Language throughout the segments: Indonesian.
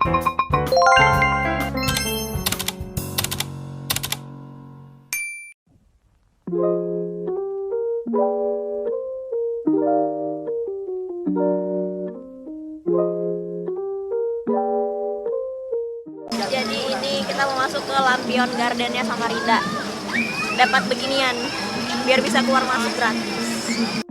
Jadi ini kita mau masuk ke Lampion Gardennya Samarinda. Dapat beginian biar bisa keluar masuk gratis.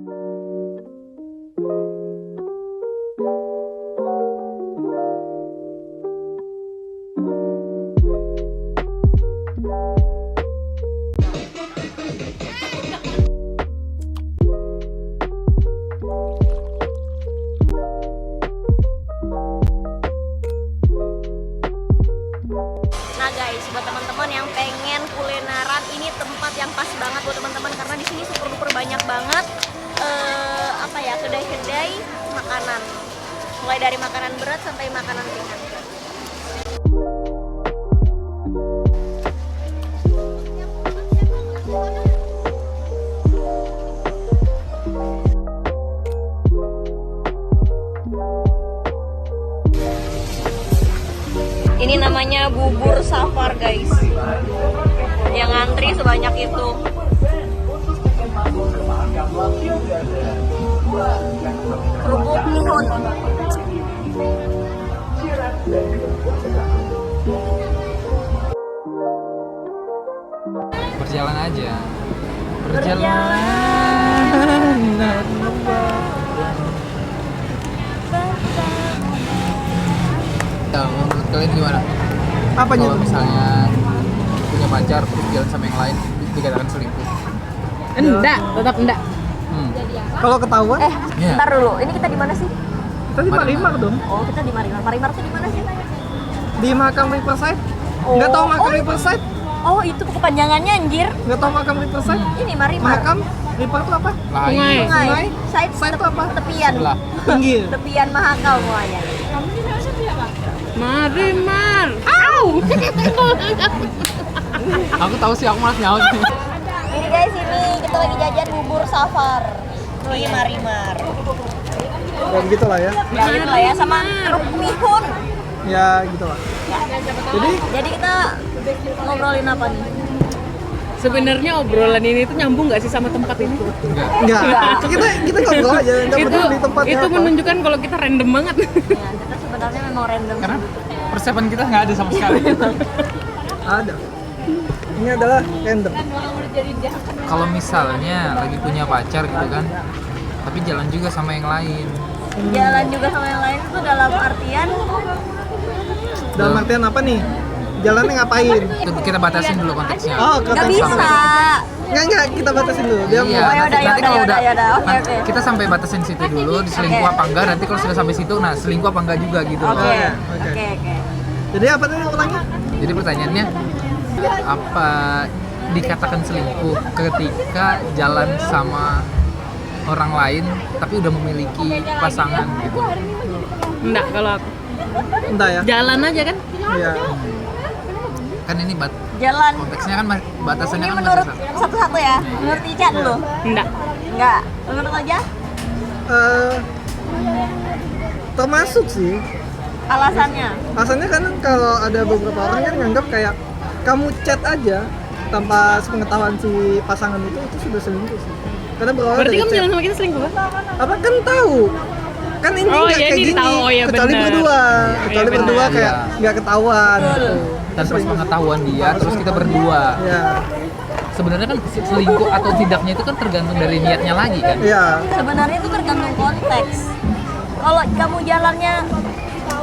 Nah guys, buat teman-teman yang pengen kulineran, ini tempat yang pas banget buat teman-teman karena di sini super duper banyak banget kedai-kedai makanan. Mulai dari makanan berat sampai makanan ringan. Ini namanya bubur safar guys. Yang ngantri sebanyak itu. Kerupuk mihun. Berjalan aja. Menurut kalian gimana? Apanya? Kalau misalnya punya pacar terus jalan sama yang lain dikatakan selingkuh? Enggak, tetap enggak. Kalau ketahuan, Iya. Bentar dulu, ini kita di mana sih? kita di Marimar dong. Oh, kita di Marimar. Marimar tuh di mana sih? Di Makam Riverside. Oh. Nggak tahu Makam Riverside? Oh, itu kepanjangannya anjir. Nggak tahu Makam Riverside? Ini Marimar. Makam River itu apa? Sungai. Sungai. Side Side itu apa? tepian. Sebelah. Pinggir. Tepian Mahakal semuanya. Marimar. Au. Aku tahu sih, aku malas nyaut. Ini guys, ini kita lagi jajan bubur safar di Marimar. Ya gitu lah ya. Ya gitu lah ya, sama kerupuk mihun. Ya gitu lah. Jadi kita ngobrolin apa nih? Sebenarnya obrolan ini tuh nyambung nggak sih sama tempat ini? Enggak. Enggak. Kita ngobrol aja. Nggak Itu peduli tempatnya itu apa. menunjukkan kalau kita random banget. Ya, kita sebenarnya memang random. Karena persiapan kita nggak ada sama sekali. Ada. Ini adalah random. Kalau misalnya lagi punya pacar gitu kan, tapi jalan juga sama yang lain. Jalan juga sama yang lain itu dalam artian Dalam artian apa nih? Jalannya ngapain? Itu kita batasin dulu konteksnya. Oh, nggak kata bisa. Enggak, kita batasin dulu. Dia Iya, Oh, yaudah, nanti yaudah, kalau udah yaudah. Oke, nah, oke. kita sampai batasin situ dulu, selingkuh Oke. apa enggak. Nanti kalau sudah sampai situ, nah selingkuh apa enggak juga gitu. Oke, Oke. oke. Jadi apa tadi ulangnya? Jadi pertanyaannya, apa dikatakan selingkuh ketika jalan sama orang lain tapi udah memiliki pasangan gitu? Enggak, kalau aku Entah ya. jalan aja kan. Iya. Kan ini Jalan. konteksnya kan batasannya Ini kan menurut masih sama. satu-satu ya. Menurut Ica dulu. Enggak. Enggak. Menurut aja Eh, termasuk sih. alasannya. Alasannya kan kalau ada beberapa orang kan nganggap kayak kamu chat aja tanpa sepengetahuan si pasangan itu sudah selingkuh sih. Karena berawal Berarti dari kamu chat. jalan sama kita selingkuh kan? Apa kan tahu? Kan ini Oh, nggak iya, kayak ini gini. tahu. Oh, iya, kecuali benar. berdua. Kecuali benar. berdua kayak Iya. nggak ketahuan. Gitu. Tanpa pengetahuan dia, terus kita berdua. Ya, Sebenarnya kan selingkuh atau tidaknya itu kan tergantung dari niatnya lagi kan. ya. Sebenarnya itu tergantung konteks. Kalau kamu jalannya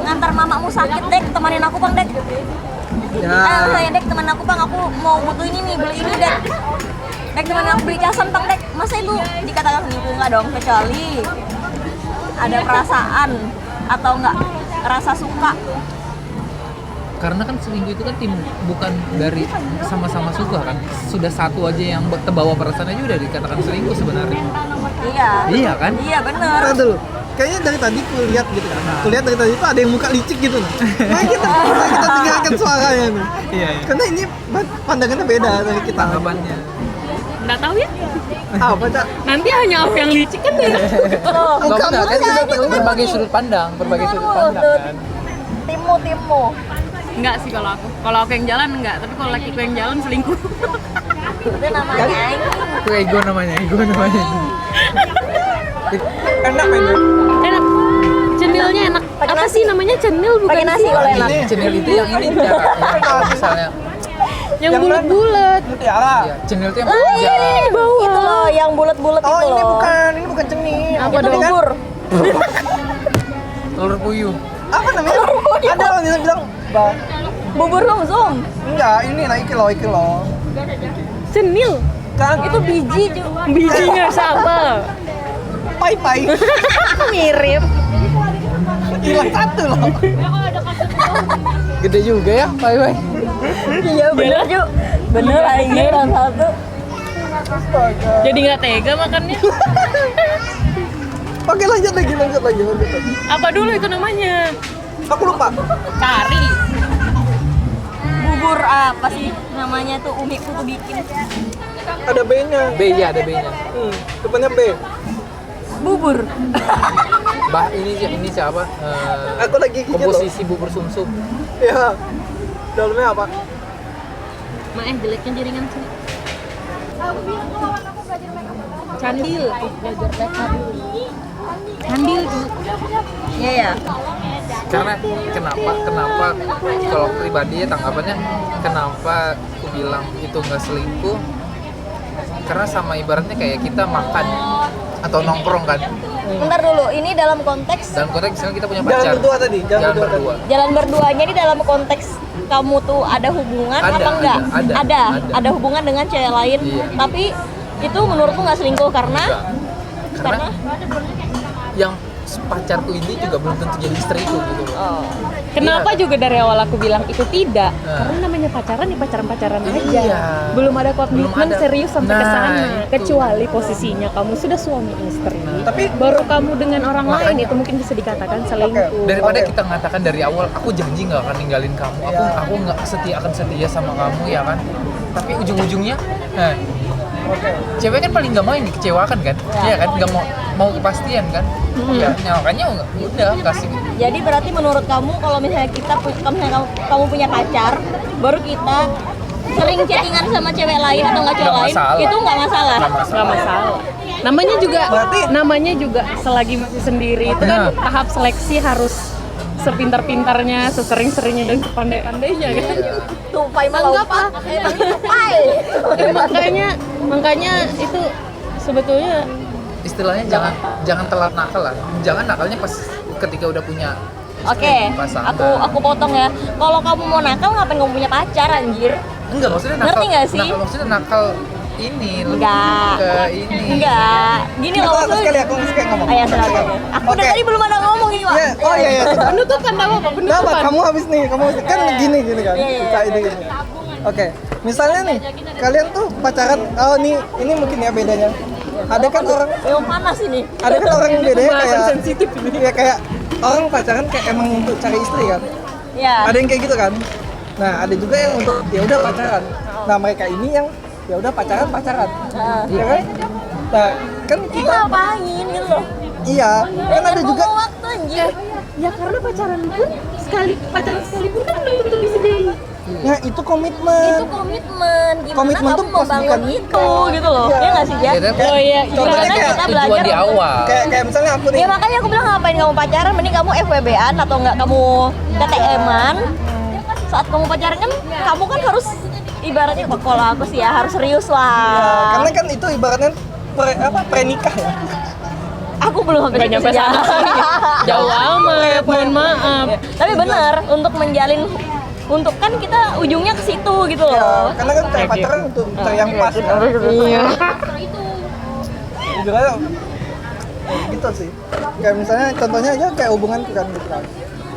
ngantar mamamu sakit, Dek, temanin aku bang, Dek. Ya. Saya Dek, teman aku bang, aku mau butuh ini nih, beli ini Dek. Dek, teman aku beli casan bang, Dek. Masa itu dikatakan selingkuh? Nggak dong, kecuali ada perasaan atau enggak rasa suka. Karena kan selingkuh itu kan bukan dari sama-sama suka kan. Sudah satu aja yang terbawa perasaan aja udah dikatakan selingkuh sebenarnya. Iya. Iya kan? Iya bener. Nah, dulu. Kayaknya dari tadi kulihat gitu kan. Kulihat dari tadi itu ada yang muka licik gitu nah. Nah, kita tinggalkan suaranya nih. Iya. Karena ini pandangannya beda dari kita. Tanggapannya. Enggak tahu ya. Apa, Cak? Nanti hanya apa yang licik kan beda. Tuh. Muka Enggak, kan muka kita berbagai sudut pandang kan. timmu. Enggak sih kalau aku. Kalau aku yang jalan enggak, tapi kalau lakiku yang jalan selingkuh. Itu namanya anjing. Itu ego namanya. Enak mainnya. Enak. Cenilnya enak. Pakai Apa nasi. sih namanya cenil bukan Pakai nasi sih? kalau enak. Cenil itu yang ini cara misalnya Yang Yang bulat-bulat. Mutiara. ya cenil itu yang Ah, panjang. ini di bawah. Itu loh yang bulat-bulat Oh, itu ini loh. bukan cenil. Apa Itu dong? bubur. Telur puyuh. Apa namanya? Ada orang yang bilang, "Bah, Bubur zoom. enggak, ini lah iki loh. Cenil. Kan Itu biji Ju. Bijinya sama. pai. Mirip. Hilang satu loh. Gede juga ya, bye. Iya bener Ju. Bener aja orang satu. Astaga. Jadi nggak tega makannya. Oke, lanjut lagi. Apa dulu itu namanya? Aku lupa. Kari. Bubur apa sih namanya tuh Umi tuh bikin. Ada B-nya. B ya, ada B-nya. Depannya B. Bubur. Ini siapa? Aku lagi gigit loh. Komposisi bubur sumsum. Ya. Dalamnya apa? Jeleknya jaringan sini. Candil. Candil tuh. Iya ya. Karena kenapa kalau pribadi ya tanggapannya kenapa aku bilang itu nggak selingkuh, karena sama ibaratnya kayak kita makan atau nongkrong kan, Bentar dulu, ini dalam konteks dalam konteks misalnya kita punya Jalan pacar, berdua tadi, jalan berdua. jalan berduanya ini dalam konteks kamu tuh ada hubungan Ada, apa enggak? ada. Ada hubungan dengan cewek lain. Iya. Tapi itu menurutmu nggak selingkuh karena Enggak. Karena yang pacarku ini juga belum tentu jadi istriku gitu loh. Oh. Kenapa juga dari awal aku bilang itu tidak? Nah. Karena namanya pacaran ya pacaran aja. Iya. Belum ada komitmen Belum ada. serius sampai ke Nah, sana. itu. Kecuali posisinya kamu sudah suami istri. Tapi Baru kamu dengan orang lain Makanya. itu mungkin bisa dikatakan selingkuh. Daripada Oke. kita mengatakan dari awal aku janji nggak akan ninggalin kamu, aku nggak akan setia sama kamu ya kan, tapi ujung-ujungnya cewek kan paling nggak mau yang dikecewakan kan, iya kan, nggak mau kepastian kan, ya makanya udah kasih. Jadi berarti menurut kamu kalau misalnya kamu punya pacar, baru kita sering chattingan sama cewek lain atau nggak cewek Nggak lain, masalah. itu nggak masalah. Nggak masalah. Namanya juga selagi masih sendiri itu kan Nah. tahap seleksi harus sepintar-pintarnya, sesering-seringnya dan sepandai-pandainya kan. Tupai Anggap melompat, tupai. Makanya itu sebetulnya Istilahnya jangan telat nakal lah, jangan nakalnya pas ketika udah punya Oke, pasangan. aku potong ya. Kalau kamu mau nakal, ngapain kamu punya pacar, anjir? Enggak, maksudnya nakal. Ngerti nggak sih? Nakal, maksudnya nakal ini lebih Enggak. ke ini. Enggak. Gini loh aku maksudnya. aku sekali ngomong. Ayo silakan. Aku dari Oke. tadi belum ada ngomong ini, Pak. Ya, oh iya. penutupan tahu apa? Nah, Penutupan. kamu habis nih, kan gini kan. Iya, iya, Kita ini. Oke, misalnya nih, kalian tuh pacaran, ini mungkin ya bedanya. Ada kan orang, Yang panas ini. ada kan orang yang bedanya Pembahasan kayak sensitif ini. Ya kayak orang pacaran kayak emang untuk cari istri kan. Ya. Ada yang kayak gitu kan. Nah, ada juga yang untuk ya udah pacaran. Nah, mereka ini yang ya udah pacaran. Nah. Ya kan? Nah, kan Ini kita ngapain gitu loh. iya, kan ada juga Buang waktu anjir. Ya karena pacaran pun pacaran sekalipun kan belum tentu bisa jadi. ya itu komitmen. Itu komitmen. Gimana Komitmen kamu tuh pas membangun bukan itu nikah. gitu loh. Iya. Ya nggak sih, Ja? Ya, tapi Oh iya, Contohnya Karena kayak kita tujuan belajar di awal. Kayak misalnya aku nih. Ya makanya aku bilang ngapain kamu pacaran, mending kamu FWB-an atau enggak kamu TTM-an. Saat kamu pacaran kan kamu kan harus ibaratnya kalau aku sih ya harus serius Ya, lah. karena kan itu ibaratnya prenikah ya. Aku belum sampai Nggak situ nyampe sih, Ja. sana. Jauh amat, mohon maaf. Tapi benar untuk menjalin untuk kan kita ujungnya ke situ gitu Ya, loh. karena kan cari pacaran untuk cari yang pas kan. Iya. Jujur gitu sih. Kayak misalnya contohnya aja kayak hubungan kan gitu kan.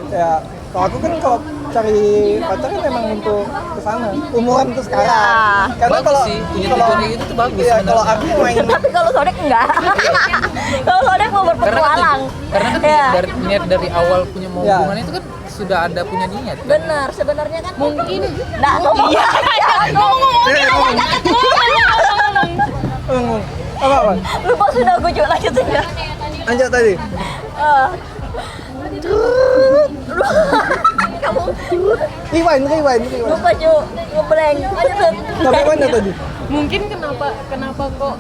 Kayak kalau aku kan kalau cari pacar kan memang untuk kesana umuran tuh sekarang. Ya. Karena Bagus kalau sih, punya tujuan kayak gitu tuh bagus Iya, kalau sebenarnya. aku main Tapi kalau Sodek enggak. Kalau Sodek mau berpetualang. Karena kan Ya. niat dari awal punya mau Ya. hubungan itu kan sudah ada punya niat kan? Benar, sebenarnya kan Mungkin enggak ngomong. Iya, apa? Lupa sudah gue juga lanjutin ya. Lanjut tadi. Eh, Kamu Rewind. lupa cu, ngeblank. Lanjut. Sampai mana tadi? Mungkin kenapa kok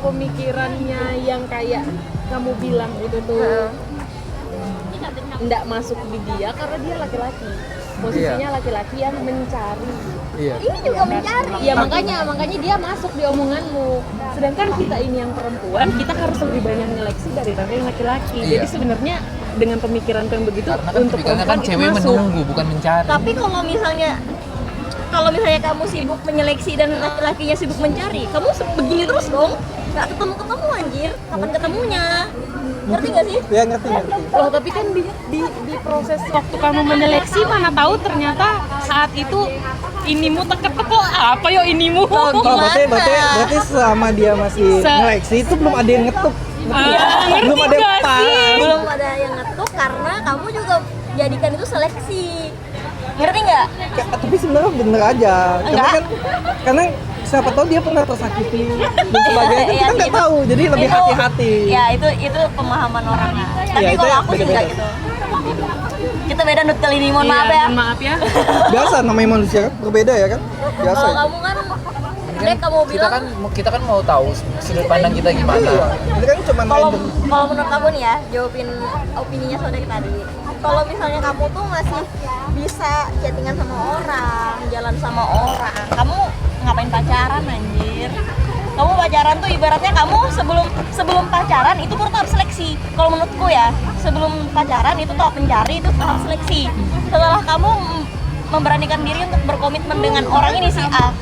pemikirannya yang kayak kamu bilang itu tuh nggak masuk di dia karena dia laki-laki. Posisinya laki-laki yang mencari. Iya. Ini juga mencari. Ya makanya dia masuk di omonganmu. Sedangkan kita ini yang perempuan, kita harus lebih banyak nyeleksi daripada yang laki-laki. Iya. Jadi sebenarnya dengan pemikiran yang begitu Karena kan untuk pikirannya perempuan kan itu cewek masuk. menunggu bukan mencari. Tapi kalau misalnya kamu sibuk menyeleksi dan laki-lakinya sibuk mencari, kamu begini terus dong. Nggak ketemu anjir. Kapan ketemunya? Ngerti nggak sih? Ya ngerti. Loh, tapi kan di proses waktu kamu menyeleksi mana tahu ternyata saat itu inimu teka-teko apa yo inimu. Oh, berarti selama dia masih nyeleksi itu belum ada yang ngetuk. Belum ada yang nggak pas. sih? Belum ada yang ngetuk karena kamu juga jadikan itu seleksi. Ngerti nggak? Tapi sebenarnya bener aja. Enggak. Karena siapa tahu dia pernah tersakiti dan sebagainya kan Iya kita sih, nggak tahu, jadi lebih itu- hati-hati. Ya itu pemahaman orang. Tapi Ya, itu kalau aku sih beda-beda. nggak gitu. Kita beda Nut kali ini, mohon Iya, maaf ya. mohon maaf ya. Biasa namanya manusia kan berbeda ya kan, biasa. Kalau Ya. kamu kan, Dek kamu bilang kita kan mau tahu sudut pandang kita gimana. Iya, ini kan cuma kalau random. kalau menurut kamu nih ya, jawabin opininya saudari tadi. Kalau misalnya kamu tuh masih bisa chattingan sama orang, jalan sama orang, kamu ngapain pacaran anjir? Kamu pacaran tuh ibaratnya kamu sebelum pacaran itu baru tahap seleksi. Kalau menurutku ya, sebelum pacaran itu tahap mencari, itu tahap seleksi. Setelah kamu memberanikan diri untuk berkomitmen dengan orang ini si A,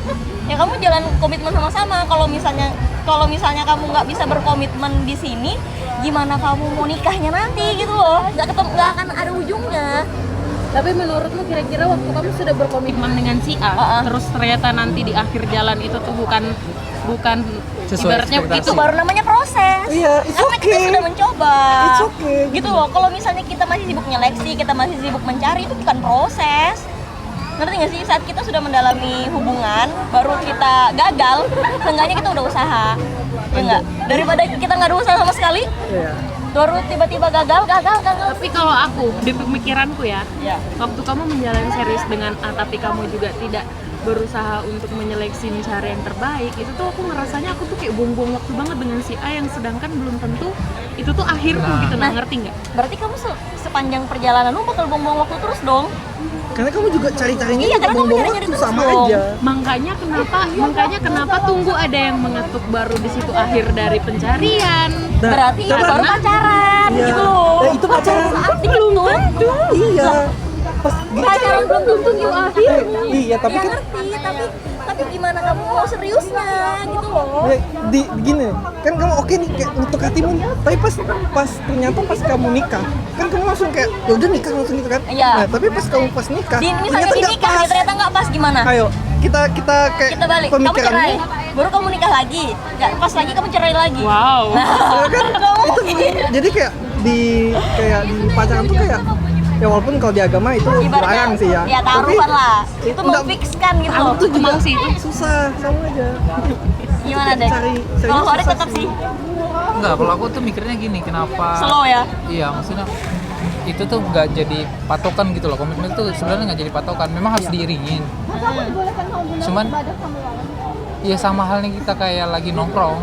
ya kamu jalan komitmen sama-sama. Kalau misalnya kamu nggak bisa berkomitmen di sini, gimana kamu mau nikahnya nanti gitu loh? Nggak akan ada ujungnya. Tapi menurutmu kira-kira waktu kamu sudah berkomitmen dengan si A, terus ternyata nanti di akhir jalan itu tuh bukan Sesuai ibaratnya ekspektasi. Itu baru namanya proses. Iya, it's Karena kita okay. sudah mencoba. It's okay. Gitu loh. Kalau misalnya kita masih sibuk nyeleksi, kita masih sibuk mencari, itu bukan proses. Ngerti nggak sih? Saat kita sudah mendalami hubungan, baru kita gagal, seenggaknya kita udah usaha. Ya nggak? Daripada kita nggak ada usaha sama sekali, Iya. baru tiba-tiba gagal. Tapi kalau aku di pemikiranku ya, Ya. waktu kamu menjalani serius dengan A tapi kamu juga tidak berusaha untuk menyeleksi mencari yang terbaik, itu tuh aku ngerasanya aku tuh kayak buang-buang waktu banget dengan si A yang sedangkan belum tentu itu tuh akhirku gitu, Nah. ngerti nggak? Berarti kamu sepanjang perjalanan lu bakal buang-buang waktu terus dong. Karena kamu juga cari-carinya Iya, juga karena kamu buang-buang nyari-nyari waktu terus sama dong. aja. Makanya kenapa tunggu ada yang mengetuk baru di situ akhir dari pencarian. Nah, Berarti coba- baru pacaran Iya. gitu loh. Nah, itu pacaran. saat diketuk. Iya. Pas Pacaran belum tentu di akhir. Iya, tapi ya kan ngerti, tapi gimana kamu mau seriusnya gitu loh. ya, gini, kan kamu oke nih kayak untuk hatimu, tapi pas ternyata pas kamu nikah, kan kamu langsung kayak ya udah nikah langsung gitu kan. Iya. Nah, tapi pas kamu pas nikah, Misalnya ternyata di nggak nikah pas. ternyata nggak pas gimana? Ayo, kita kayak Kita balik, kamu cerai, pemikiranmu. baru kamu nikah lagi, nggak pas lagi kamu cerai lagi. Wow. Ya kan Kamu itu jadi kayak di pacaran tuh kayak ya walaupun kalau di agama itu dilarang sih ya. Ya taruhan lah, itu enggak- memfikskan gitu Aku loh. tuh juga Emang sih itu susah sama aja. Gimana deh? Cari- Kalau susah Horek tetap sih. sih Enggak, kalau aku tuh mikirnya gini, kenapa slow ya. Iya, maksudnya itu tuh nggak jadi patokan gitu loh. Komitmen itu sebenarnya nggak jadi patokan, memang harus diiringin. Cuman ya sama halnya kita kayak lagi nongkrong,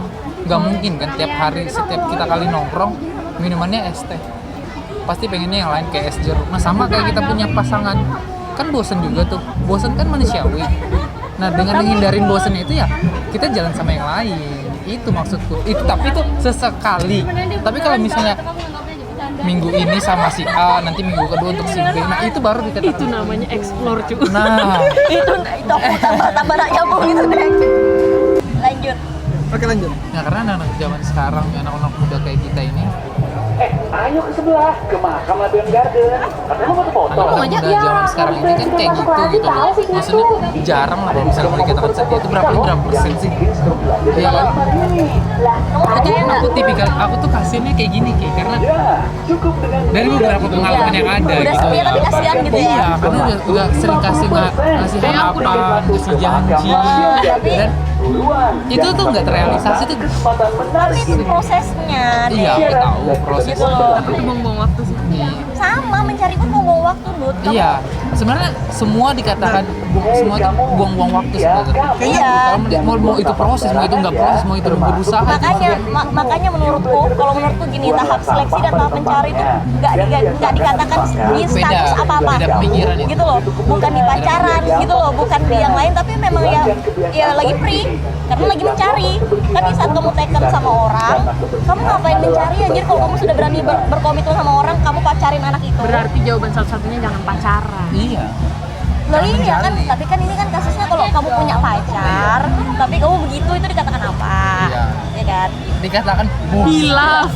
nggak mungkin kan tiap hari setiap kita kali nongkrong minumannya es teh, pasti pengennya yang lain kayak es jeruk. Nah sama kayak kita punya pasangan, kan bosen juga tuh, bosen kan manusiawi. Nah dengan menghindarin bosen itu ya kita jalan sama yang lain, itu maksudku. Itu tapi itu sesekali. Tapi kalau misalnya minggu ini sama si A, nanti minggu kedua untuk si B, nah itu baru dikatakan. itu namanya explore cuy. Nah, itu aku tambah nak nyambung gitu deh. Lanjut. Oke lanjut. nah karena anak-anak zaman sekarang, anak-anak muda kayak kita ini, Ayo ke sebelah, ke makam Labian Garden. Katanya mau foto. anak-anak muda zaman sekarang ini kan kayak gitu loh. Maksudnya jarang lah kalau misalnya boleh dikatakan sedih itu berapa persen sih? Iya kan? Aku tuh kasihannya kayak gini kayak karena Cukup dengan dari beberapa pengalaman yang ada Udah gitu setia tapi kasihan gitu ya. Iya, karena udah sering ngasih harapan, ngasih janji, dan itu tuh nggak terrealisasi tuh. Tapi itu prosesnya deh. Iya, aku tahu proses. Gitu loh. Itu buang-buang waktu sih. Sama mencari pun buang waktu Lut. Kamu- Iya, sebenarnya semua dikatakan semua itu buang-buang waktu sebenarnya. Iya. Kalau mau itu proses, mau itu nggak proses, mau itu berusaha. Makanya menurutku, kalau menurutku gini, tahap seleksi dan tahap mencari itu nggak dikatakan di status apa-apa. Beda pemikiran itu. Gitu loh, bukan di pacaran, gitu loh, bukan di yang lain, tapi memang ya lagi free, karena lagi mencari. Tapi saat kamu taken sama orang, kamu ngapain mencari anjir? Kalau kamu sudah berani berkomitmen sama orang, kamu pacarin anak itu. Berarti jawaban satu-satunya jangan pacaran. Iya. Loh iya kan, tapi kan ini kan kasusnya kalau kamu punya pacar, tapi kamu begitu, itu dikatakan apa? Iya. Ya kan? Dikatakan Hilaf.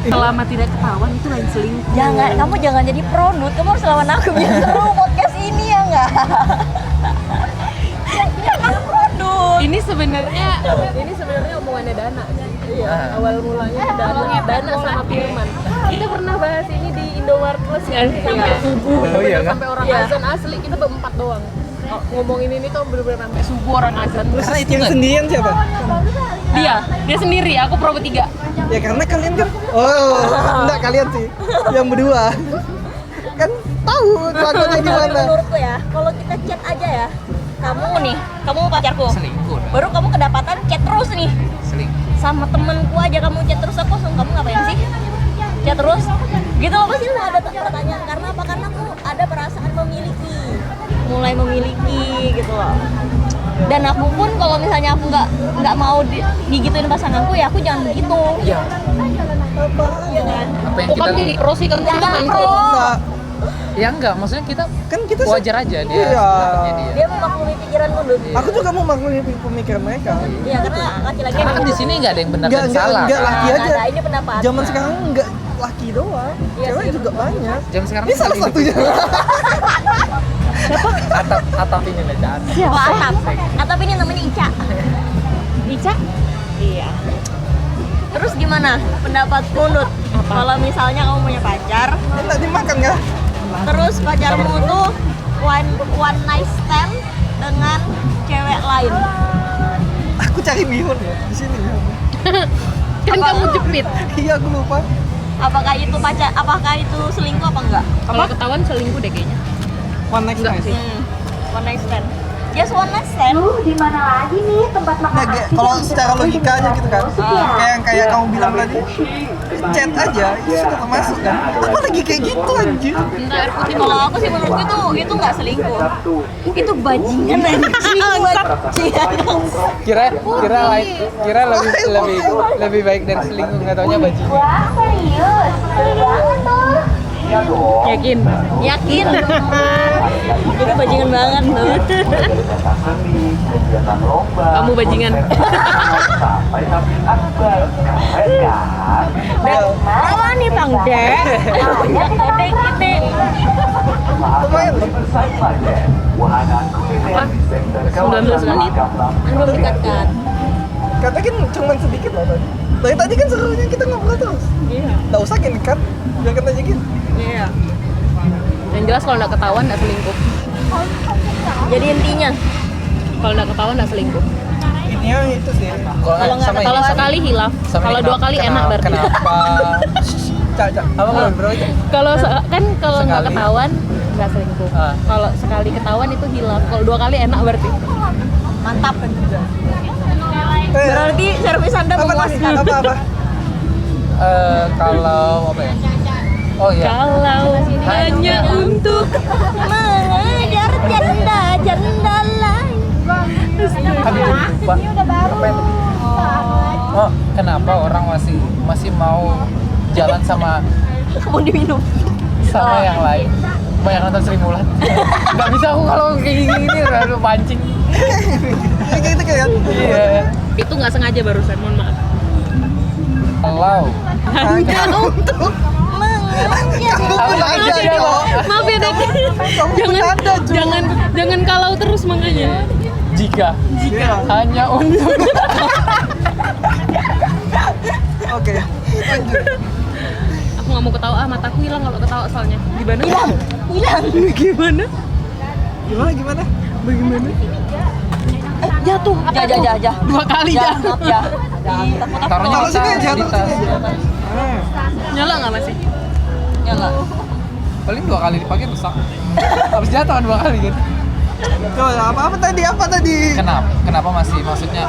Selama tidak ketahuan itu lain selingkuh. Kamu jangan jadi produt, kamu harus lawan aku biar seru podcast ini ya enggak? Jangan produt. Ini sebenarnya omongannya Dana. Iya, awal mulanya Dana sama Firman. Kita pernah bahas ini di Indomaret Plus ya, sampai subuh. Oh, iya kan? Sampai orang azan asli kita berempat doang. Ngomongin ini tuh bener-bener sampai subuh orang azan. karena itu Yang nggak sendirian siapa? Dia sendiri, aku pro bertiga. Ya karena kalian kan, enggak kalian sih, yang berdua kan tahu kelakuannya gimana. Menurutku ya, kalau kita chat aja ya, kamu pacarku, selingkuh. baru kamu kedapatan chat terus nih Selingkuh. sama temenku aja, kamu chat terus, aku langsung, kamu ngapain sih chat terus gitu loh, pasti ada pertanyaan. Karena apa? Karena aku ada perasaan mulai memiliki gitu loh. Dan aku pun kalau misalnya aku nggak mau digituin pasanganku, ya aku jangan begitu. Iya. Iya kan? Apa yang Bukan kita jadi pro sih kan kita Jangan main pro. Nah, ya enggak, maksudnya kita kan kita wajar aja dia. Iya. sebenarnya dia. Dia memaklumi pikiranku dulu. Aku juga mau maklumi pemikiran mereka. Iya, karena laki-laki Karena kan di sini nggak ada yang benar dan salah. Enggak kan? laki Nggak aja. ada, ini pendapat. Zaman sekarang enggak laki doang, Iya cewek sih. juga banyak. Jam sekarang Ini salah satunya. atap ini bacaan. Wah, atap ini namanya Ica. Ica? Iya. Terus gimana pendapatku Nut? Kalau misalnya kamu punya pacar, Enak dimakan nggak? terus pacarmu tuh one night stand dengan cewek lain. Aku cari Mihun ya di sini. Kan kamu jepit. Iya aku lupa. Apakah itu selingkuh apa enggak? Kalau ketahuan selingkuh deh kayaknya. One next Enggak time. sih. One night stand. Just one night stand. Lu di mana lagi nih tempat makan? Nah, kalau secara logikanya gitu kan, kayak kamu bilang tadi, chat aja itu sudah termasuk kan. Apalagi kayak gitu anjir. Minta air putih Kalau aku sih menurutku itu nggak selingkuh. Itu bajingan anjing. Kira lebih baik dari selingkuh, nggak taunya bajingan. Wah, serius? Jangan tuh. Yakin? Yakin. Itu bajingan banget tuh. Kamu bajingan. Apa nih Bang Dek? Gede. Lumayan loh. 19 menit. Belum dikat-kat. Katakan cuma sedikit loh tadi. Dari tadi kan serunya kita ngobrol terus. Iya. Nggak usah gini kan, biarkan aja gini. Iya. Yang jelas kalau nggak ketahuan nggak selingkuh. Jadi intinya Kalau nggak ketahuan nggak selingkuh. Ininya itu sih. Kalau nggak sama Kalau ini. sekali hilaf. Sama Kalau ini dua kali enak berarti. Kenapa? Caca. Apa bro aja? Kalau kan kalau nggak Sekali. ketahuan nggak selingkuh. Ah. Kalau sekali ketahuan itu hilaf. Kalau dua kali enak berarti. mantap. Berarti servis Anda Apa tadi? memuaskan. Apa? Kalau apa ya? Oh iya. Kalau hanya untuk Mengejar janda lain. Tapi lupa. Apa itu? Oh, kenapa orang masih mau jalan sama Mau diminum. yang lain? Banyak nonton Sri Mulat. Gak bisa aku kalau kayak gini udah pancing. Kayak gitu kan? Iya. itu nggak sengaja barusan, mohon maaf. Kalau Hanya untuk Maaf ya Dek. Jangan kalau terus makanya. jika hanya untuk Oke, lanjut. Aku nggak mau ketawa, mataku hilang kalau ketawa soalnya. Gimana? Hilang. Gimana? Gimana? Bagaimana? Jatuh. Jah. 2 kali Jah, jatuh. maaf ya. Takut Taruhnya Taruh sini aja, di taruh tas. sini aja. Nyala nggak masih? Ya enggak. Paling 2 kali dipakai rusak. Habis jatuh kan 2 kali kan. Coba apa tadi? Kenapa masih maksudnya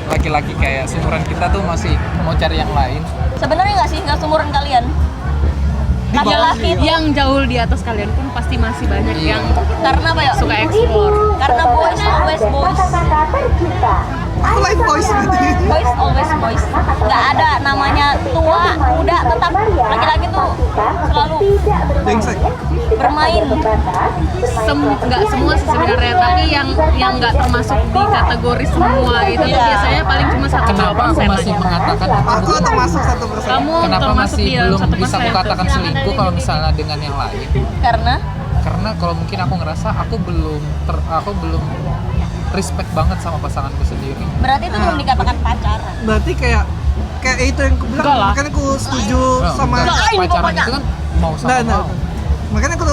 laki-laki kayak seumuran kita tuh masih mau cari yang lain? Sebenarnya nggak sih, nggak seumuran kalian. Di bawah Laki-laki sih. itu Yang jauh di atas kalian pun pasti masih banyak Iya. yang karena apa ya? suka explore. Karena boys always boys. Kata-kata tercinta. Aku live voice gitu. Boys always boys. Nggak ada namanya tua, muda, tetap laki-laki tuh selalu Brengsek. bermain. Nggak semua sih sebenarnya, tapi yang nggak termasuk di kategori semua itu tuh Iya. biasanya paling cuma 1-2% Kenapa aku masih aja. mengatakan Aku termasuk 1%. Kamu kenapa termasuk masih di belum 1%. bisa aku katakan selingkuh kalau misalnya dengan yang lain? Karena kalau mungkin aku ngerasa aku belum respect banget sama pasanganku sendiri. Berarti itu belum dikatakan pacaran. Berarti kayak itu yang aku bilang, Enggak lah. makanya aku setuju Oh, sama enggak. Ini Pacaran pokoknya. itu kan mau sama Nah, mau. makanya aku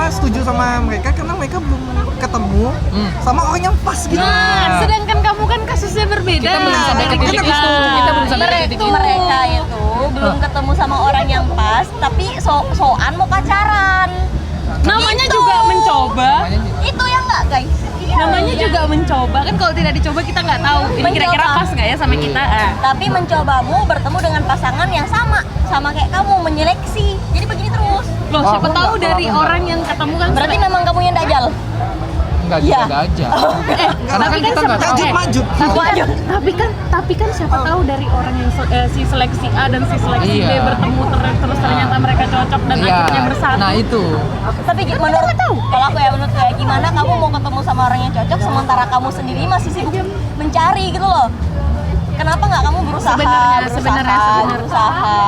setuju sama mereka karena mereka belum ketemu sama orang yang pas gitu. Nah, sedangkan kamu kan kasusnya berbeda. Kita belum sampai ke titik itu. Kita belum sampai ke titik itu. Mereka itu belum ketemu sama orang yang pas, tapi soan mau pacaran. Namanya Gitu. juga mencoba. Namanya Itu yang enggak, guys. Namanya juga mencoba kan, kalau tidak dicoba kita nggak tahu ini kira-kira Mencoba. pas nggak ya sama kita. Tapi mencobamu bertemu dengan pasangan yang sama kayak kamu, menyeleksi. Jadi begini terus. Loh, Oh, siapa aku tahu nggak, dari kalau aku orang yang ketemu kan Berarti memang kamu yang dajal. enggak Iya. juga aja. tapi Karena kan kan kita nggak tahu. Majut. tapi kan siapa tahu dari orang yang si seleksi A dan si seleksi B Iya. bertemu terus ternyata mereka cocok dan Iya. akhirnya bersatu. Nah itu. Tapi menurut kalau aku ya menurut kayak gimana kamu mau ketemu sama orang yang cocok sementara kamu sendiri masih sibuk mencari gitu loh. Kenapa nggak kamu berusaha?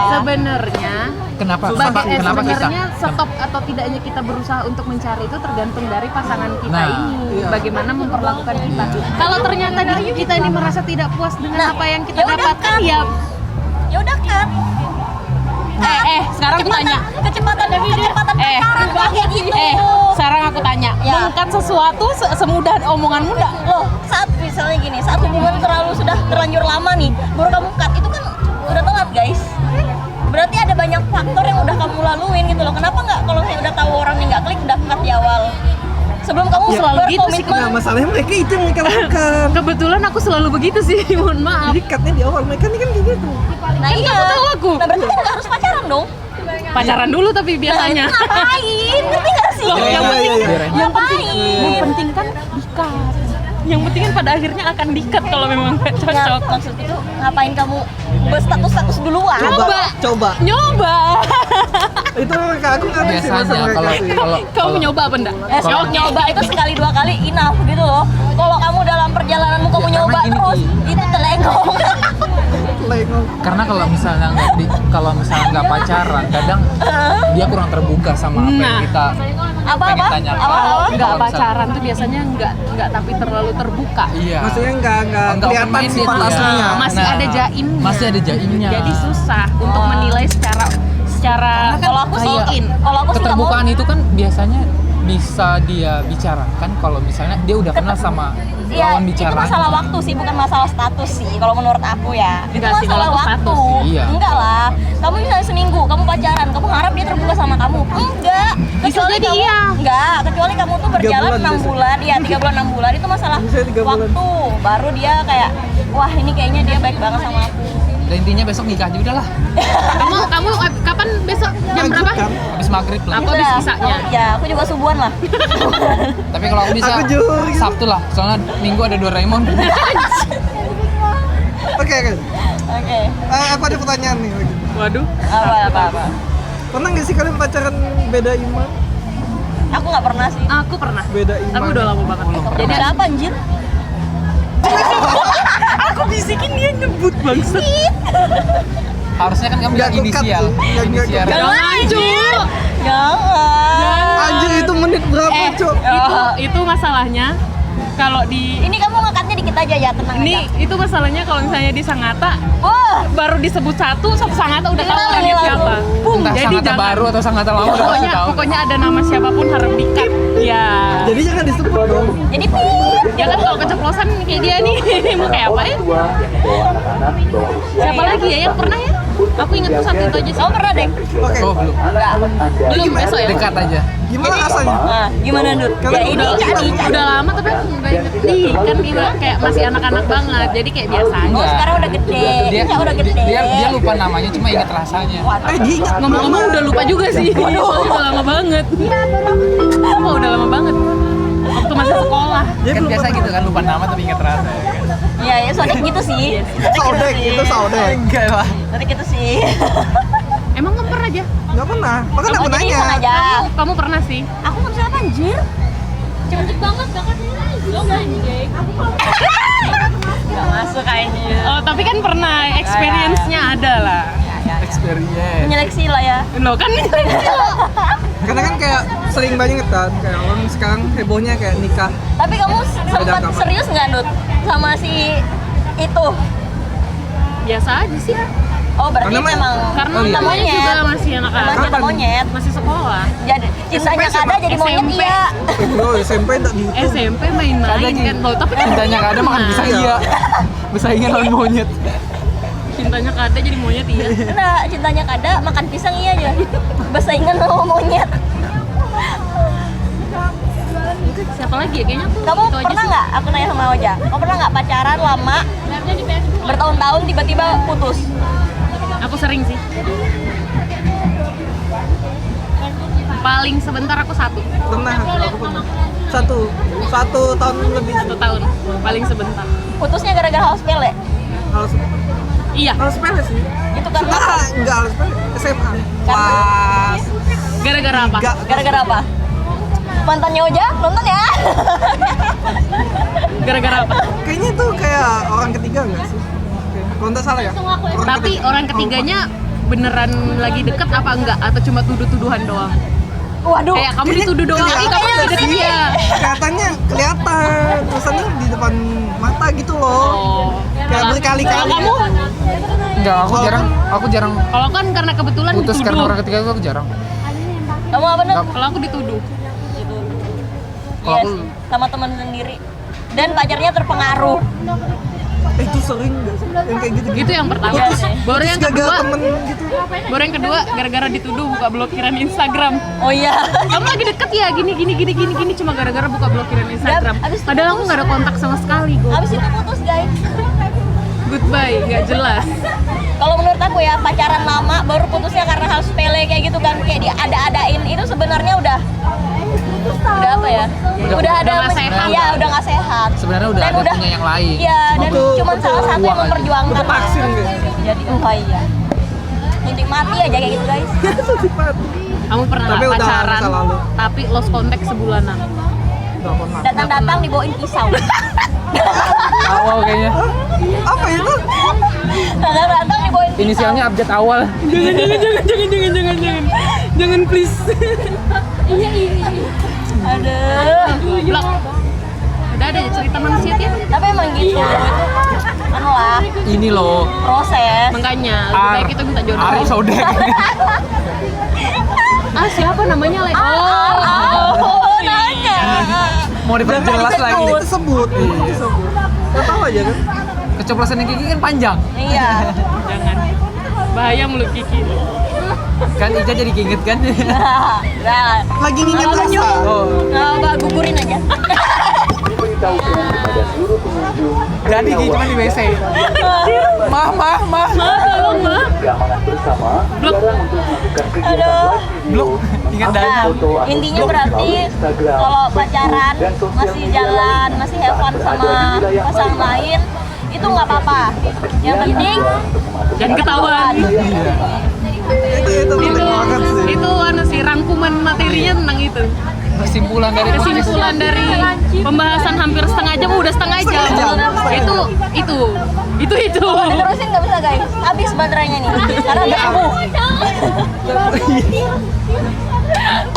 Sebenarnya Kenapa Kenapa kita kita? stop atau tidaknya kita berusaha untuk mencari itu tergantung dari pasangan kita Nah, ini, bagaimana memperlakukan kita. Kalau ternyata kita ini merasa tidak puas dengan Nah, apa yang kita ya udah dapatkan, kan. ya Ya udah kan. sekarang aku tanya. Kecepatan pacaran kayak gitu. Sekarang aku tanya, Ya. mengungkap sesuatu semudah omonganmu enggak? Loh, saat misalnya gini, saat hubungan sudah terlanjur lama nih, baru kamu cut itu kan udah telat, guys. Berarti ada banyak faktor yang udah kamu laluin gitu loh. Kenapa nggak kalau saya udah tahu orangnya nggak klik udah cut di awal? Sebelum kamu selalu gitu sih, berkomitmen. Nah, masalahnya mereka itu yang mereka lakukan. Kebetulan aku selalu begitu sih, mohon maaf. Jadi cutnya di awal mereka ini kan kayak gitu. Nah, iya. kamu tahu aku. Nah, berarti kan nggak harus pacaran dong. Pacaran dulu tapi biasanya. Nah, itu ngapain? Ngerti nggak sih? Loh, yang penting Iya. yang penting kan dikat. Yang penting kan pada akhirnya akan dikat kalau memang nggak Nah, cocok. maksud itu ngapain kamu berstatus duluan? Coba. Nyoba. Itu mereka aku ngerti sih masa Biasanya mereka sih. kalau Kamu nyoba apa enggak? Nyoba itu sekali dua kali enough gitu loh. Kalau kamu dalam perjalananmu kamu Ya, karena nyoba gini, terus, Ki. itu telengong. Lengong. karena kalau misalnya nggak pacaran, kadang dia kurang terbuka sama apa yang Nah. kita Apa? pengen tanyakan. Apa? Kalau nggak Kalau misal- pacaran tuh biasanya nggak tapi terlalu terbuka. Iya. Maksudnya nggak Enggak kelihatan open-minded sifat dia. aslinya. Masih ada jaimnya. Masih ada jaimnya. Jadi susah untuk menilai secara Kalau aku sih, kalau aku sih nggak mau. Keterbukaan itu kan biasanya bisa dia bicarakan kalau misalnya dia udah kenal sama Iya, lawan itu bicaranya. masalah waktu sih, bukan masalah status sih. Kalau menurut aku ya, itu Enggak sih, masalah kalau aku waktu. status sih. Iya. Enggak lah. Kamu misalnya seminggu, kamu pacaran, kamu harap dia terbuka sama kamu? Enggak. Bisa jadi kamu, iya. Enggak, kecuali kamu tuh berjalan 3 bulan 6 bisa. bulan, ya 3 bulan 6 bulan itu masalah Bisa 3 bulan. waktu. Baru dia kayak, wah ini kayaknya dia baik banget sama aku. Dan intinya besok nikah aja udah lah. kamu kapan besok jam berapa? Kan? Habis maghrib lah. Aku habis isaknya. Ya, aku juga subuhan lah. Tapi kalau aku bisa Aku juga. Sabtu lah. Soalnya Minggu ada Doraemon. Oke. Oke. Aku ada pertanyaan nih lagi. Waduh. Apa? Pernah nggak sih kalian pacaran beda iman? Aku nggak pernah sih. Aku pernah. Beda iman. Tapi udah lama banget. Jadi ada apa anjir? Aku bisikin dia nyebut bangsa. Harusnya kan kamu Nggak bilang aku cut inisial. sih. Nggak Inisial. aku cut. Jangan, Cuk. Jangan. Anjir itu menit berapa, Cok? Itu masalahnya kalau di Ini kamu ngangkatnya dikit aja ya, tenang Ini aja. itu masalahnya kalau misalnya di Sangatta Wah, baru disebut satu Sangatta udah tahu Hilang, ini hilang. siapa. Entah Jadi Sangatta jangan. baru atau Sangatta lama udah pasti tahu. Pokoknya ada nama siapapun harus di-cut. Ya. Jadi jangan disebut dong. jadi pip. Ya kan kalau keceplosan kayak dia nih mau kayak apa ya? Tua yang membawa anak-anak di bawah usia Siapa lagi ya yang pernah ya? Aku ingat tuh satu itu aja sih. Oh pernah deh. Oke. Oh, belum. anak-anak Anda Belum besok ya? Dekat aja. Gimana rasanya? Nah, gimana Nur? Ya ini Cak. Udah lama tapi aku nggak inget. Nih kan dia kayak masih anak-anak banget. Jadi kayak biasa Oh aja. sekarang udah gede. Cak udah gede. Dia lupa namanya cuma ingat rasanya. Dia ingat Ngomong-ngomong udah lupa juga sih. Udah lama banget. Oh, udah lama banget. Waktu masih sekolah. Kan biasa gitu kan lupa nama tapi ingat rasa. Ya kan? Iya ya, soalnya gitu sih. Saudek, itu saudek. Enggak lah. Soalnya gitu sih. Emang kamu pernah aja? Nggak pernah. Makanya aku Oh, jadi nanya. iseng aja. Kamu pernah sih? Aku nggak bisa apa anjir. Cantik banget Gak masuk kayaknya. Oh, tapi kan pernah experience-nya ada lah. Experience. Menyeleksi lah ya. Lo kan Karena kan kayak sering banget kan, kayak orang sekarang hebohnya kayak nikah. Tapi kamu sempat kapan? serius nggak Nut sama si itu? biasa aja sih. Oh berarti Karena memang Karena Oh, iya. cinta namanya monyet. juga masih anak-anak. Emang cinta monyet. Masih sekolah. Jadi cintanya SMP kada jadi monyet SMP. iya. Bro, SMP tak di YouTube. SMP main-main kan lo, tapi kan Cintanya kada makan pernah. pisang iya. Bersaingan lawan monyet. Cintanya kada jadi monyet iya. Nah cintanya kada makan pisang iya aja. Bersaingan sama monyet. Siapa lagi ya kayaknya aku Kamu itu aja pernah sih. nggak? Aku nanya sama Oja. Kamu pernah nggak pacaran lama bertahun-tahun tiba-tiba putus? Aku sering sih. Paling sebentar aku satu Pernah, aku pernah. Satu tahun lebih. 1 tahun. Paling sebentar. Putusnya gara-gara hal sepele. Harus Iya. sepele sih. Itu karena Enggak harus sepele. SMA. Karena- Pas Gara-gara apa? tiga. gara-gara apa? Mantannya Oja nonton ya. Gara-gara apa? Kayaknya itu kayak orang ketiga enggak sih? Oke. Kalau nggak salah ya. Tapi orang ketiganya beneran lagi deket apa enggak? Atau cuma tuduh-tuduhan doang? Waduh. Kayak kamu dituduh doang, ih kamu lagi deket ya? Kelihatannya kelihatan tulisannya di depan mata gitu loh. Oh. Kayak berkali-kali. Kalau kamu? Enggak, aku jarang Kalau kan karena kebetulan putus karena dituduh. orang ketiga itu aku jarang. Kamu apa Nut? Kalau aku dituduh. Kalau Yes, aku sama teman sendiri. Dan pacarnya terpengaruh. Itu sering nggak sih? Yang kayak gitu. Itu yang pertama. Iya sih. Baru yang Gagal kedua, temen gitu. baru yang kedua gara-gara dituduh buka blokiran Instagram. Oh iya. Kamu lagi deket ya gini cuma gara-gara buka blokiran Instagram. abis itu Padahal aku putus. nggak ada kontak sama sekali kok. Habis itu putus guys. Goodbye, nggak jelas. Kalau menurut aku ya pacaran lama baru putusnya karena hal sepele kayak gitu kan, kayak diada-adain itu sebenarnya udah apa ya? Udah ada nggak sehat. Iya, udah nggak sehat. sebenarnya udah Dan ada punya yang lain. Iya, dan Betul, cuma salah satu yang Uang aja. memperjuangkan. Udah vaksin gitu. Jadi oh iya. Intik mati aja kayak gitu guys. Kamu pernah Tapi nggak udah pacaran masa lalu. tapi lost contact sebulanan? Nggak pernah. Datang-datang dibawain pisau. Awal kayaknya. Apa itu? Datang-datang dibawain pisau. Inisialnya abjad awal. Jangan please. Aduh. Blok. Udah ada cerita manusia ya? Tapi emang gitu. Anu lah, Ini loh. proses. Makanya lebih Ar. baik kita minta jodoh. Arif Saudek. Siapa namanya Le? Oh, nanya. Mau diperjelas lagi. Disebut. Nggak tahu aja kan. Keceplosan yang kayak gini kan panjang. Iya. Jangan. Bahaya mulut Kiki. Kan Ica jadi keinget kan. Nah, Lagi nginget rasa. Oh. nggak gugurin aja. Diberitahukan kepada seluruh pengunjung Jadi gitu cuma di WC. Mah. Tolong, Ma. keamanan bersama Blok. dilarang untuk melakukan kegiatan Aduh. Blok. Ingat dah. Nah, intinya berarti kalau pacaran masih jalan, masih have fun sama pasangan lain itu nggak apa-apa. Yang penting Jangan ketahuan. Itu penting banget sih. Itu anu sih rangkuman materinya tentang itu. Kesimpulan dari Kesimpulan dari pembahasan hampir setengah jam udah setengah jam. Itu. kalau diterusin nggak bisa guys, habis baterainya nih karena udah penuh.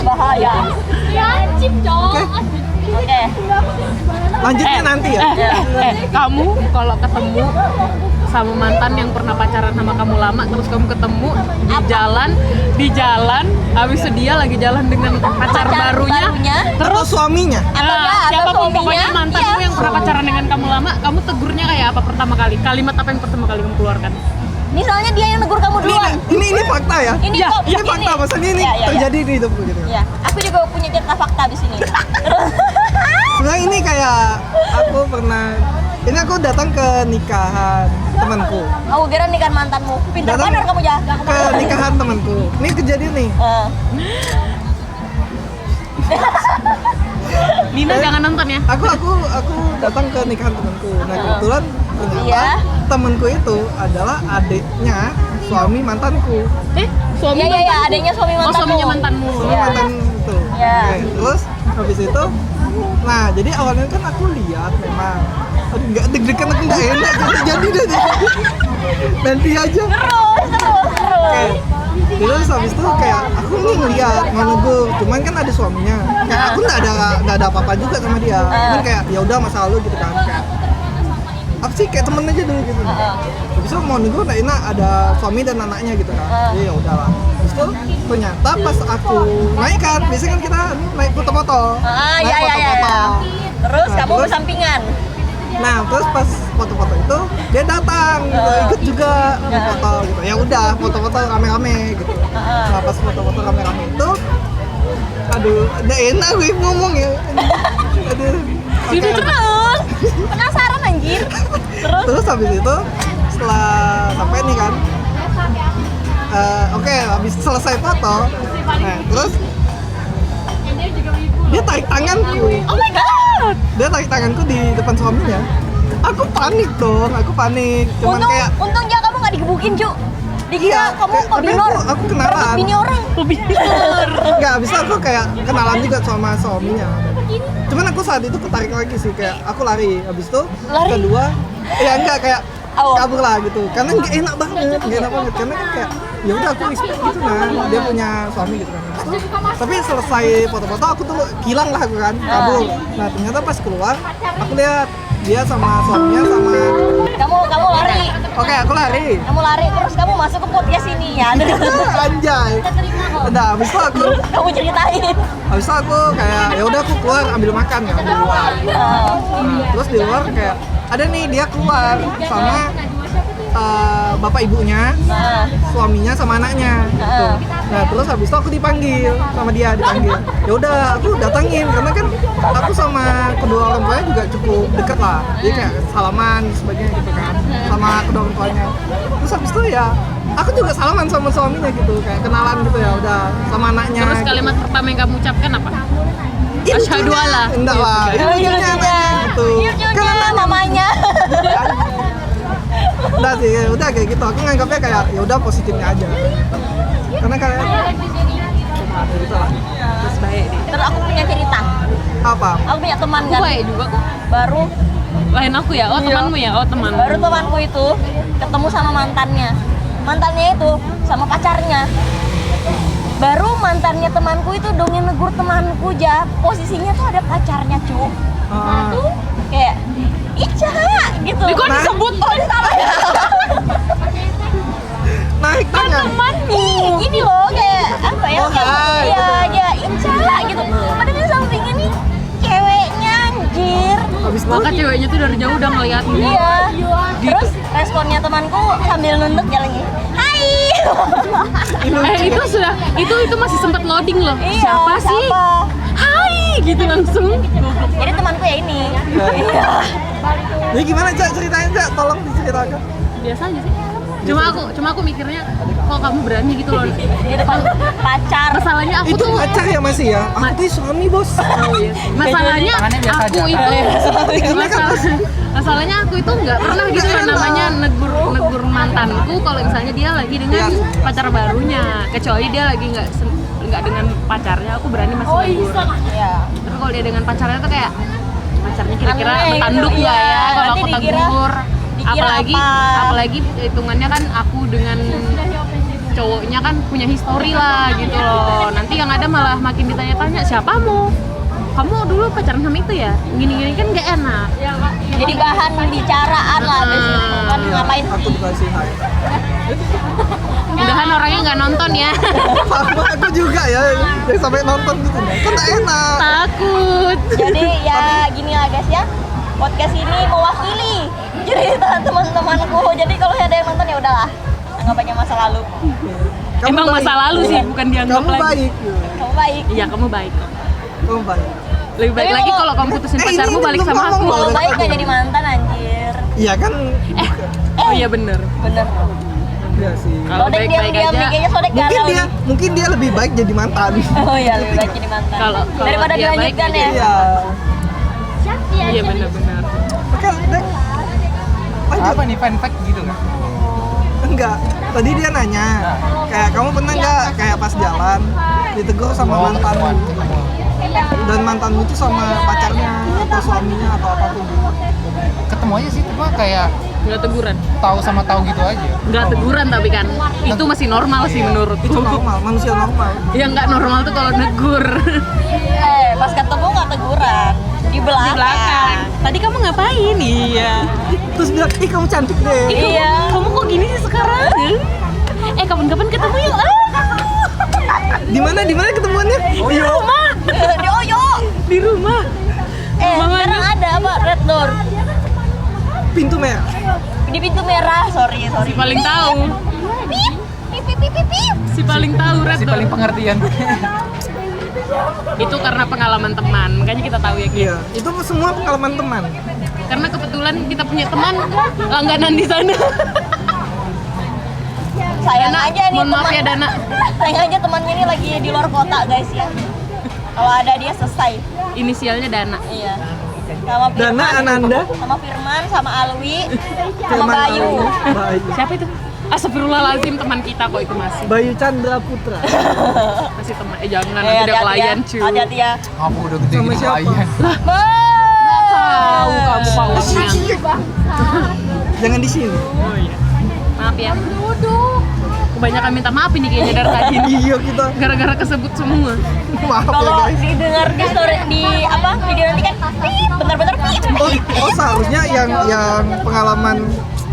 Bahaya. Oke. Lanjutnya nanti ya. Kamu kalau ketemu sama mantan yang pernah pacaran sama kamu lama, terus kamu ketemu di jalan, habis itu dia lagi jalan dengan pacar barunya, Atau suaminya. siapapun pokoknya suaminya, mantanmu iya. yang pernah pacaran dengan kamu lama, kamu tegurnya kayak apa pertama kali? Kalimat apa yang pertama kali kamu keluarkan? Misalnya dia yang negur kamu duluan. Ini fakta ya. Ini Ya, kok Ini fakta, maksudnya ini Ya, ya, ya. terjadi di hidupku gitu. Ya, aku juga punya cerita fakta di sini. Terus Sebenarnya ini kayak aku pernah, ini aku datang ke nikahan temanku. aku kira nikahan mantanmu. Pintar Datang bener kamu ya. ke nikahan temanku. Ini kejadian nih. Nina jangan nonton ya. Aku datang ke nikahan temanku. Nah kebetulan ternyata Iya. temanku itu adalah adiknya suami mantanku. Suami Iya, iya, iya, adanya suami Oh, mantanmu. suaminya mantanmu. Suami Iya. mantan itu. Iya. Oke, terus habis itu, nah jadi awalnya kan aku lihat memang, aduh nggak deg-degan, aku nggak enak jadi nanti aja. Terus. Oke. Terus habis itu kayak aku nih ngeliat mau negur, cuman kan ada suaminya. Kayak aku nggak ada apa-apa juga sama dia. Cuman kayak ya udah masa lalu gitu kan. Kayak apa sih kayak temen aja dulu gitu. Habis itu mau negur nggak enak ada suami dan anaknya gitu kan. Jadi ya udahlah. Habis itu ternyata pas aku naik kan, biasanya kan kita naik foto-foto. Naik Iya. foto-foto. Terus Nah, kamu terus- bersampingan. Nah, terus pas foto-foto itu dia datang gitu, ikut juga foto gitu. Ya udah, foto-foto rame-rame gitu. Nah, pas foto-foto rame-rame itu aduh, udah enak gue ngomong ya. Aduh. Oke. Terus penasaran anjir. Terus habis itu setelah sampai nih kan. Oke, habis selesai foto. Nah, terus dia tarik tanganku. Oh my god. Dia tarik tanganku di depan suaminya. Aku panik dong, aku panik. Cuman kayak Untung ya kamu nggak digebukin, Cuk. Dikira kamu kayak- tapi pebinor. aku kenalan. Perebut bini orang. Enggak, abis itu aku kayak kenalan juga sama suaminya. Cuman aku saat itu ketarik lagi sih, kayak aku lari. Abis itu Lari? kedua, ya enggak kayak Oh. kabur lah gitu. Karena nggak enak banget, nggak enak banget. Karena kan kayak ya udah aku respect gitu nah, dia punya suami gitu kan. Abis itu, tapi selesai foto-foto aku tuh hilang lah aku kan, kabur. Nah ternyata pas keluar, aku lihat dia sama suaminya sama. Kamu lari. Oke, aku lari. Kamu lari terus kamu masuk ke podcast ini ya. Anjay. Udah, abis itu aku Kamu ceritain. habis itu aku kayak ya udah aku keluar ambil makan ya di luar. Terus di luar kayak ada nih dia keluar sama bapak ibunya, suaminya sama anaknya gitu. Nah terus habis itu aku dipanggil sama dia dipanggil. Ya udah aku datangin karena kan aku sama kedua orang tuanya juga cukup deket lah. Jadi kayak salaman sebagainya gitu kan sama kedua orang tuanya. Terus habis itu ya aku juga salaman sama suaminya gitu kayak kenalan gitu ya udah sama anaknya. Terus gitu. kalimat pertama yang kamu ucapkan apa? Ih, Asyhadu lucunya. alla. Enggak lah, Iya, lucunya anaknya gitu. Lucunya namanya. Udah sih, udah kayak gitu. Aku nganggapnya kayak ya udah positifnya aja. Karena kayak gitu lah. Terus baik deh. Terus aku punya cerita. Apa? Aku punya teman Aku kan. baik juga kok. Baru Lain aku ya? Oh temanmu ya? Oh teman. baru temanku itu ketemu sama mantannya. Mantannya itu sama pacarnya. Baru mantannya temanku itu dong yang negur temanku ja. Posisinya tuh ada pacarnya, Cuk. Kayak Ica gitu. Kok disebut? Oh, salah ya. Naik tangan. Ih, gini loh kayak apa ya? Oh, hai, Iya, gitu. ya Ica gitu. Padahal di sampingnya nih ceweknya anjir. Habis itu Maka ceweknya tuh dari jauh udah ngeliat nih. Iya. Terus responnya temanku sambil nunduk ya lagi. Hai. Itu sudah itu masih sempat loading loh. Iya, Siapa sih? Hai gitu langsung. Jadi temanku ya ini. Iya. Jadi gimana Cak ceritanya Cak? Tolong diceritakan. Biasa aja sih. Cuma aku mikirnya kok kamu berani gitu loh. Di depan pacar. Masalahnya aku Itu tuh pacar ya masih ya? Aku tuh suami bos. masalahnya Tangannya biasa aku aja. itu masalahnya aku itu nggak pernah gitu yang namanya negur mantanku kalau misalnya dia lagi dengan pacar barunya, kecuali dia lagi nggak dengan pacarnya, aku berani masih negur. Iya. Tapi kalau dia dengan pacarnya tuh kayak pacarnya kira-kira Aneh gitu, bertanduk nggak iya. ya kalau Nanti aku dikira tegur. apa? Apalagi hitungannya kan aku dengan cowoknya kan punya histori lah gitu loh. Nanti yang ada malah makin ditanya-tanya siapamu. kamu dulu pacaran sama itu ya, gini-gini kan nggak enak. Jadi bahan bicaraan lah biasanya kan ngapain Aku sih? dikasih hai. Mudahan orangnya nggak nonton ya. Sama aku juga ya, yang sampai nonton gitu. Kan nggak enak. Takut. Jadi ya gini lah guys ya, podcast ini mewakili cerita teman-temanku. Jadi kalau ada yang nonton ya udahlah, anggap aja masa lalu. Kamu Emang baik. masa lalu sih, bukan dianggap Kamu lagi. baik. Kamu baik. Iya, kamu baik kok. Kamu baik. Lebih baik Tapi lagi kalau- kalau kamu putusin ini pacarmu balik belum sama ngomong aku. loh. Kalau baik gak jadi mantan anjir. Iya kan? Oh iya bener. Bener. Iya sih. Kalau Sodek baik-baik diam-diam nih, aja. kayaknya Sodek galau Mungkin dia lebih baik jadi mantan. nih. Oh iya, lebih baik jadi mantan. Kalau Daripada dia baik, dilanjutkan dia ya. Iya. Iya benar-benar. Oke, Dek. Lanjut. Apa nih fun fact gitu kan? Enggak. Tadi dia nanya, kayak kamu pernah nggak kayak pas jalan ditegur sama mantanmu? Dan mantanmu itu sama pacarnya atau suaminya atau apapun. Ketemu aja sih, cuma kayak Nggak teguran. tahu sama tahu gitu aja. Nggak teguran tapi kan itu masih normal sih menurutku. Itu normal, manusia normal. Yang nggak normal tuh kalau negur Pas ketemu gak teguran. Di di belakang. belakang. Tadi kamu ngapain? Iya. Terus bilang, ih kamu cantik deh. Iya. Kamu kok gini sih sekarang? Kapan-kapan ketemu yuk. Di mana ketemuannya? Di rumah. Di Oyo. Di rumah. Sekarang ada apa? Red door. Pintu merah. Di pintu merah. Sorry. Si paling tahu. Pip. Pip pip pip pip, pip. Si paling tahu Red Si Door. paling pengertian. Itu karena pengalaman teman, makanya kita tahu ya gitu. Iya, itu semua pengalaman teman. Karena kebetulan kita punya teman langganan di sana. Sayang Dana, aja nih mohon maaf ya, Dana. Sayang aja temannya ini lagi di luar kota guys ya. Kalau ada dia selesai. Inisialnya Dana. Iya. Sama Dana Firman. Ananda. Sama Firman, sama Alwi, sama Firman Bayu. Alwi. Bayu. Siapa itu? Astagfirullahaladzim, teman kita kok itu masih. Bayu Chandra Putra. Masih teman. Jangan nanti Hati-hati ada ya. klien cuy. Hati-hati ya. Aku udah gede Sama gitu siapa? klien. Tahu kamu pawangnya. Jangan di sini. Oh iya. Maaf ya. Kebanyakan minta maaf ini kayaknya dari tadi. Iya kita. Gara-gara kesebut semua. Maaf ya Kalau guys. didengar di story di apa video nanti kan pip, bener-bener pip. Oh seharusnya yang pengalaman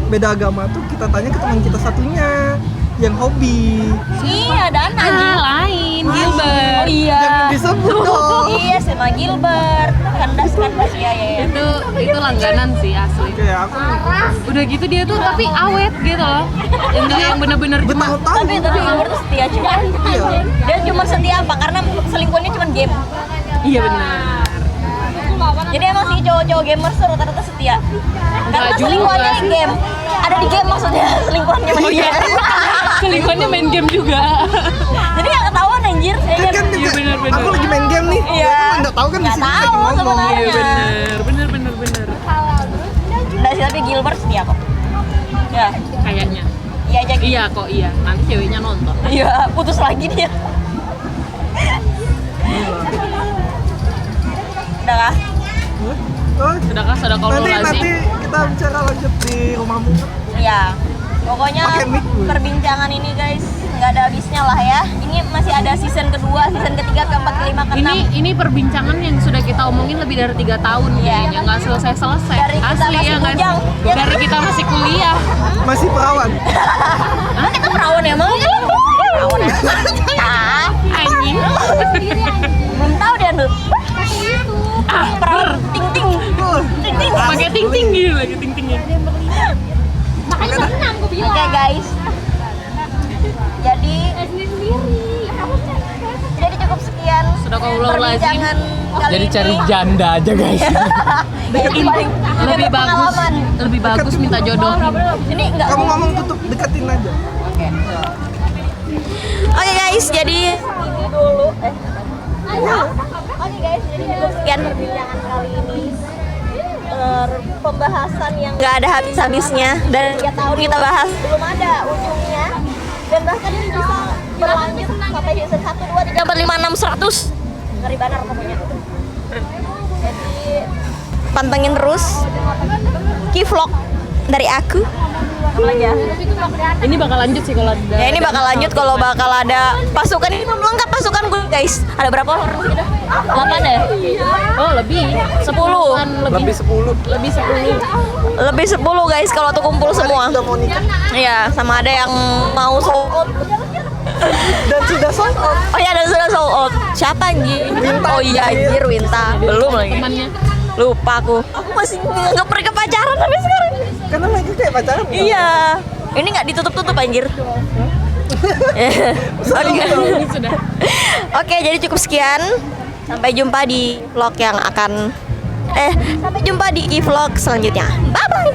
beda agama tuh kita tanya ke teman kita satunya yang hobi. Iya, Dana. Lain, Gilbert. Oh iya. Jangan disebut dong. Iya, sama Gilbert. Kandas ya ya. Itu langganan sih asli. Oke, aku Udah gitu dia tuh tapi awet gitu loh. Enggak yang bener-bener cuma bertahun-tahun. Tapi Gilbert tuh setia cuma. Iya. Dia cuma setia apa? Karena selingkuhannya cuma game. iya benar. Jadi emang sih cowok-cowok gamers tuh rata-rata setia. Karena juga selingkuhannya sih. game. Ada di game maksudnya selingkuhannya main Oh iya. game. Selingkuhannya main game juga. Jadi gak ketahuan anjir. Kan Iya, bener-bener. aku lagi main game nih. Iya. Aku nggak tahu kan di Nggak sini lagi tahu ngomong. sebenarnya. Iya benar. Udah sih tapi Gilbert setia kok. Ya, Kayaknya. iya aja gitu. Iya kok iya. Nanti ceweknya nonton. Iya, putus lagi dia. Udah kah? Oh, Sedekah kalau nanti lazim. kita bicara lanjut di rumahmu. Iya. Pokoknya Pakai mic dulu. perbincangan ini guys nggak ada habisnya lah ya. Ini masih ada season kedua, season ketiga, keempat, kelima, keenam. Ini perbincangan yang sudah kita omongin lebih dari 3 tahun Iya. kayaknya nggak selesai. Dari kita Asli masih ya guys. bujang. Ya Dari kan? kita masih kuliah. Masih perawan. Hah, kita perawan emang? Perawan ya? Ah, Anjing. belum tahu dia tuh. Perawan ting ting ting ting. Pakai ting-ting gitu lagi ting-tingnya. Oke guys. Jadi cukup sekian Sadaqallahul-lazim. perbincangan kali Jadi ini. cari janda aja guys. Ini paling Lebih bagus. berpengalaman. Lebih bagus minta jodoh. Ini enggak Kamu ngomong tutup, deketin aja. Oke guys, jadi dulu Oke guys, jadi cukup sekian perbincangan kali ini. Pembahasan yang nggak ada habis-habisnya dan 3 tahun kita bahas belum ada ujungnya dan bahkan ini bisa berlanjut sampai season 1, 2, 3, 4, 5, 6, 100 ngeri banar pokoknya. Jadi pantengin terus Vlog dari aku. Apa lagi ya? Ini bakal lanjut sih kalau ada. Ya ini bakal lanjut kalau bakal ada pasukan ini belum lengkap pasukan gue guys. Ada berapa orang sih? 8 ya? lebih 10. Bukan Lebih 10. lebih 10. Lebih 10 guys kalau tuh kumpul semua. Udah mau nikah Iya, sama ada yang mau sold out. dan sudah sold out. Oh iya, dan sudah sold out. Siapa anjir? Winta, Oh iya anjir, Winta. Belum lagi. Temannya. Lupa aku. Aku masih nganggap mereka pacaran sampai sekarang. Karena mereka kayak pacaran. Iya. Ini nggak ditutup-tutup anjir. Oke. Ini sudah. Oke, jadi cukup sekian. Sampai jumpa di vlog yang akan sampai jumpa di vlog selanjutnya. Bye bye.